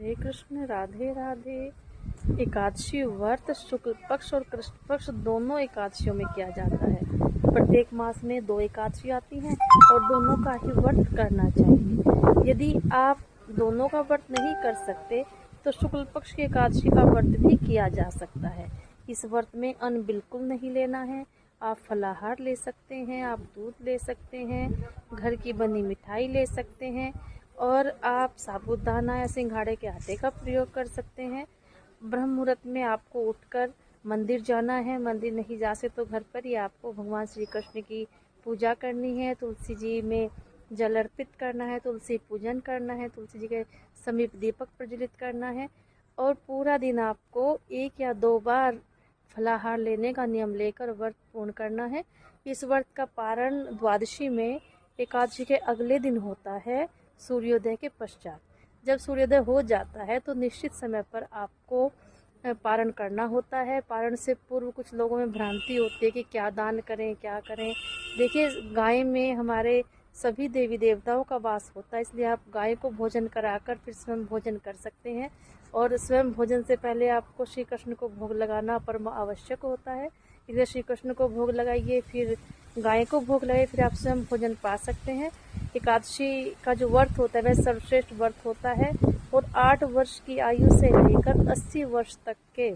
हरे कृष्ण राधे राधे। एकादशी व्रत शुक्ल पक्ष और कृष्ण पक्ष दोनों एकादशियों में किया जाता है। प्रत्येक मास में 2 एकादशी आती हैं और दोनों का ही व्रत करना चाहिए। यदि आप दोनों का व्रत नहीं कर सकते तो शुक्ल पक्ष की एकादशी का व्रत भी किया जा सकता है। इस व्रत में अन्न बिल्कुल नहीं लेना है। आप फलाहार ले सकते हैं, आप दूध ले सकते हैं, घर की बनी मिठाई ले सकते हैं और आप साबूदाना या सिंघाड़े के आटे का प्रयोग कर सकते हैं। ब्रह्म मुहूर्त में आपको उठकर मंदिर जाना है। मंदिर नहीं जा सकते तो घर पर ही आपको भगवान श्री कृष्ण की पूजा करनी है। तुलसी जी में जल अर्पित करना है, तुलसी पूजन करना है, तुलसी जी के समीप दीपक प्रज्वलित करना है और पूरा दिन आपको 1 या 2 बार फलाहार लेने का नियम लेकर व्रत पूर्ण करना है। इस व्रत का पारण द्वादशी में एकादशी के अगले दिन होता है, सूर्योदय के पश्चात। जब सूर्योदय हो जाता है तो निश्चित समय पर आपको पारण करना होता है। पारण से पूर्व कुछ लोगों में भ्रांति होती है कि क्या दान करें, क्या करें। देखिए, गाय में हमारे सभी देवी देवताओं का वास होता है, इसलिए आप गाय को भोजन कराकर फिर स्वयं भोजन कर सकते हैं। और स्वयं भोजन से पहले आपको श्री कृष्ण को भोग लगाना परम आवश्यक होता है। इसलिए श्री कृष्ण को भोग लगाइए, फिर गाय को भोग लगाइए, फिर आप स्वयं भोजन पा सकते हैं। एकादशी का जो व्रत होता है वह सर्वश्रेष्ठ व्रत होता है और 8 वर्ष की आयु से लेकर 80 वर्ष तक के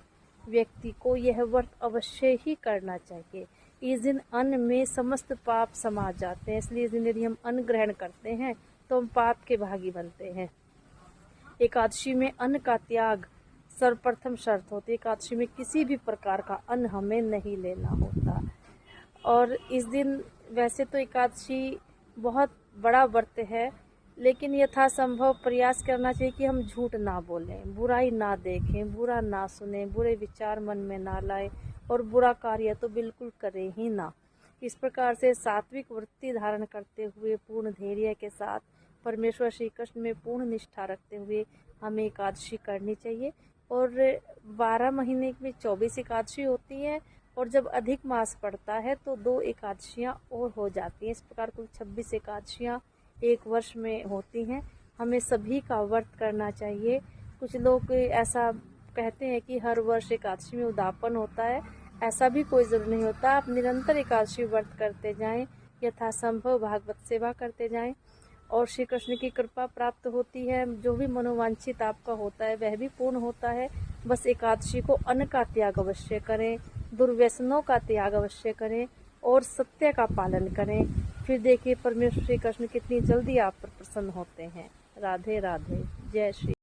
व्यक्ति को यह व्रत अवश्य ही करना चाहिए। इस दिन अन्न में समस्त पाप समा जाते हैं, इसलिए इस दिन यदि हम अन्न ग्रहण करते हैं तो हम पाप के भागी बनते हैं। एकादशी में अन्न का त्याग सर्वप्रथम शर्त होती है। एकादशी में किसी भी प्रकार का अन्न हमें नहीं लेना होता। और इस दिन वैसे तो एकादशी बहुत बड़ा व्रत है, लेकिन यथासंभव प्रयास करना चाहिए कि हम झूठ ना बोलें, बुराई ना देखें, बुरा ना सुने, बुरे विचार मन में ना लाएं और बुरा कार्य तो बिल्कुल करें ही ना। इस प्रकार से सात्विक वृत्ति धारण करते हुए पूर्ण धैर्य के साथ परमेश्वर श्री कृष्ण में पूर्ण निष्ठा रखते हुए हमें एकादशी करनी चाहिए। और 12 महीने में 24 एकादशी होती है और जब अधिक मास पड़ता है तो 2 एकादशियाँ और हो जाती हैं। इस प्रकार कुल 26 एकादशियाँ 1 वर्ष में होती हैं। हमें सभी का व्रत करना चाहिए। कुछ लोग ऐसा कहते हैं कि हर वर्ष एकादशी में उदापन होता है, ऐसा भी कोई ज़रूरी नहीं होता। आप निरंतर एकादशी व्रत करते जाएं, यथासंभव भागवत सेवा करते जाएं और श्री कृष्ण की कृपा प्राप्त होती है। जो भी मनोवांछित आपका होता है वह भी पूर्ण होता है। बस एकादशी को अन्न का त्याग अवश्य करें, दुर्व्यसनों का त्याग अवश्य करें और सत्य का पालन करें। फिर देखिए परमेश्वर श्री कृष्ण कितनी जल्दी आप पर प्रसन्न होते हैं। राधे राधे। जय श्री